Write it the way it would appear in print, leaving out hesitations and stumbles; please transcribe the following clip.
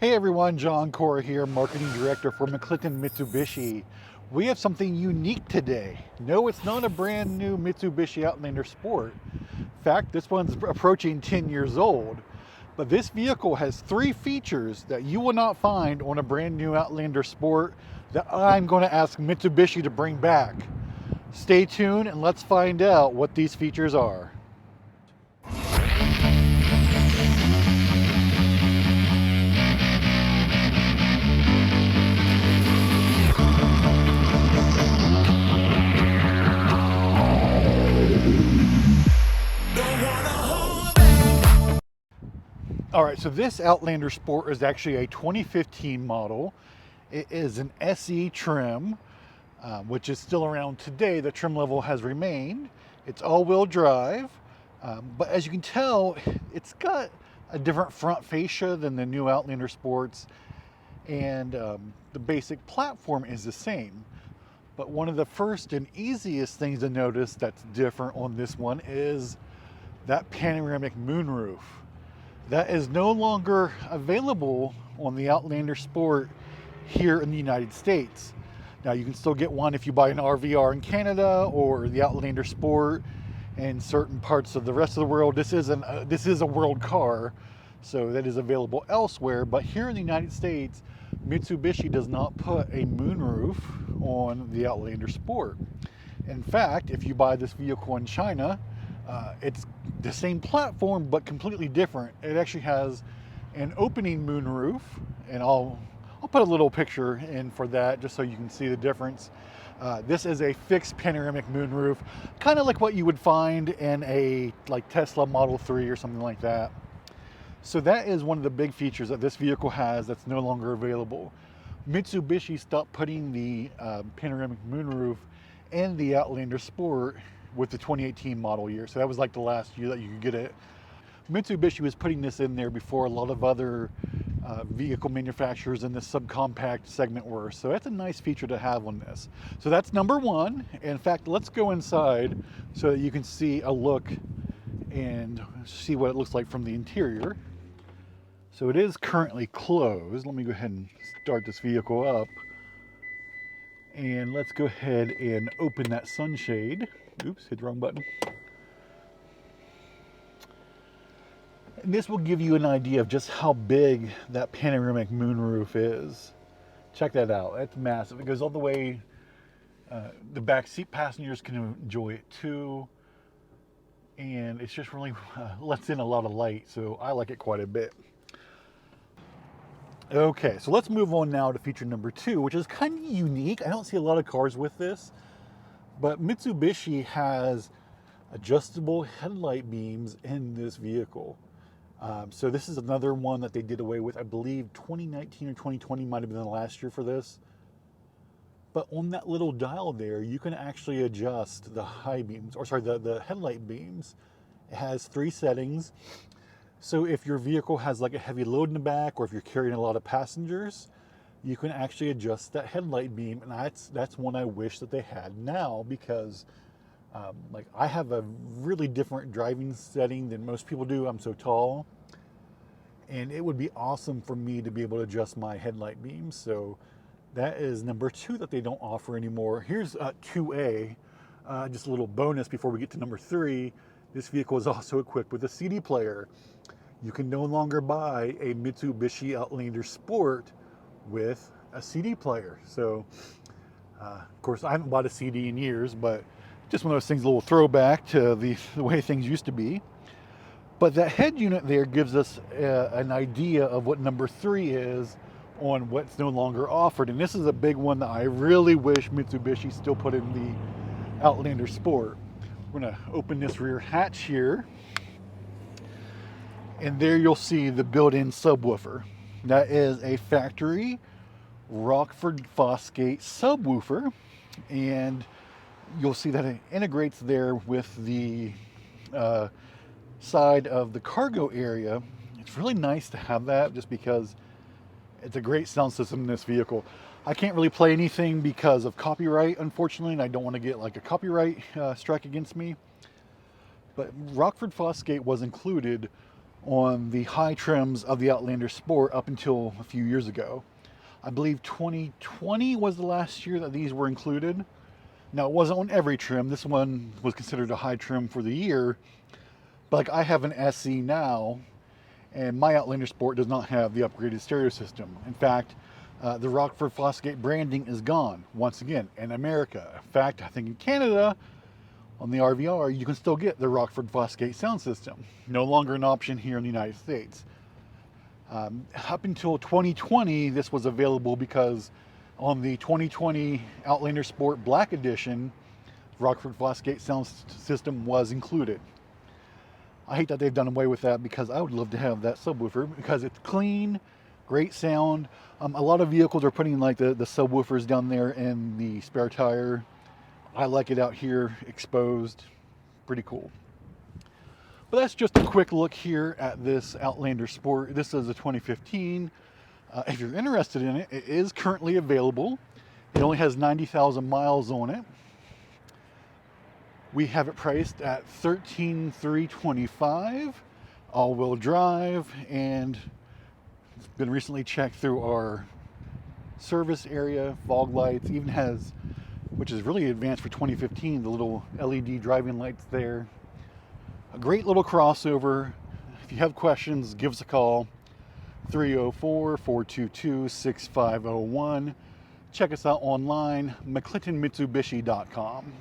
Hey everyone, Jon Corra here, Marketing Director for Mitsubishi. We have something unique today. No, it's not a brand new Mitsubishi Outlander Sport. In fact, this one's approaching 10 years old. But this vehicle has three features that you will not find on a brand new Outlander Sport that I'm going to ask Mitsubishi to bring back. Stay tuned and let's find out what these features are. All right, so this Outlander Sport is actually a 2015 model. It is an SE trim, which is still around today. The trim level has remained. It's all-wheel drive, but as you can tell, it's got a different front fascia than the new Outlander Sports, and the basic platform is the same. But one of the first and easiest things to notice that's different on this one is that panoramic moonroof. That is no longer available on the Outlander Sport here in the United States. Now you can still get one if you buy an RVR in Canada or the Outlander Sport in certain parts of the rest of the world. This is a world car, so that is available elsewhere. But here in the United States, Mitsubishi does not put a moonroof on the Outlander Sport. In fact, if you buy this vehicle in China, it's the same platform but completely different. It actually has an opening moonroof, and I'll put a little picture in for that just so you can see the difference. This is a fixed panoramic moonroof, kind of like what you would find in a Tesla Model 3 or something like that. So that is one of the big features that this vehicle has that's no longer available. Mitsubishi stopped putting the panoramic moonroof in the Outlander Sport with the 2018 model year. So that was like the last year that you could get it. Mitsubishi was putting this in there before a lot of other vehicle manufacturers in the subcompact segment were. So that's a nice feature to have on this. So that's number one. In fact, let's go inside so that you can see a look and see what it looks like from the interior. So it is currently closed. Let me go ahead and start this vehicle up. And let's go ahead and open that sunshade. Oops, hit the wrong button. And this will give you an idea of just how big that panoramic moonroof is. Check that out, that's massive. It goes all the way, the back seat passengers can enjoy it too. And it's just really lets in a lot of light, so I like it quite a bit. Okay, so let's move on now to feature number two, which is kind of unique. I don't see a lot of cars with this, but Mitsubishi has adjustable headlight beams in this vehicle. So this is another one that they did away with. I believe 2019 or 2020 might have been the last year for this. But on that little dial there, you can actually adjust the high beams, or sorry, the headlight beams. It has three settings. So if your vehicle has like a heavy load in the back, or if you're carrying a lot of passengers, you can actually adjust that headlight beam. And that's one I wish that they had now, because like I have a really different driving setting than most people do. I'm so tall, and it would be awesome for me to be able to adjust my headlight beams. So that is number two that they don't offer anymore. Here's 2A, just a little bonus before we get to number three. This vehicle is also equipped with a CD player. You can no longer buy a Mitsubishi Outlander Sport with a CD player. So, of course, I haven't bought a CD in years, but just one of those things, a little throwback to the way things used to be. But that head unit there gives us an idea of what number three is on what's no longer offered. And this is a big one that I really wish Mitsubishi still put in the Outlander Sport. We're gonna open this rear hatch here, and there you'll see the built-in subwoofer. That is a factory Rockford Fosgate subwoofer, and you'll see that it integrates there with the side of the cargo area. It's really nice to have that, just because it's a great sound system in this vehicle. I can't really play anything because of copyright, unfortunately, and I don't want to get like a copyright strike against me. But Rockford Fosgate was included on the high trims of the Outlander Sport up until a few years ago. I believe 2020 was the last year that these were included. Now, it wasn't on every trim. This one was considered a high trim for the year. But like, I have an SE now, and my Outlander Sport does not have the upgraded stereo system. In fact, the Rockford Fosgate branding is gone once again in America. In fact, I think in Canada, on the RVR, you can still get the Rockford Fosgate sound system. No longer an option here in the United States. Up until 2020, this was available because on the 2020 Outlander Sport Black Edition, Rockford Fosgate sound system was included. I hate that they've done away with that because I would love to have that subwoofer because it's clean, great sound. A lot of vehicles are putting like the subwoofers down there in the spare tire. I like it out here exposed. Pretty cool. But that's just a quick look here at this Outlander Sport. This is a 2015. If you're interested in it, it is currently available. It only has 90,000 miles on it. We have it priced at $13,325, all-wheel drive, and it's been recently checked through our service area. Fog lights, even has, which is really advanced for 2015, the little LED driving lights there. A great little crossover. If you have questions, give us a call. 304-422-6501. Check us out online, mcclintonmitsubishi.com.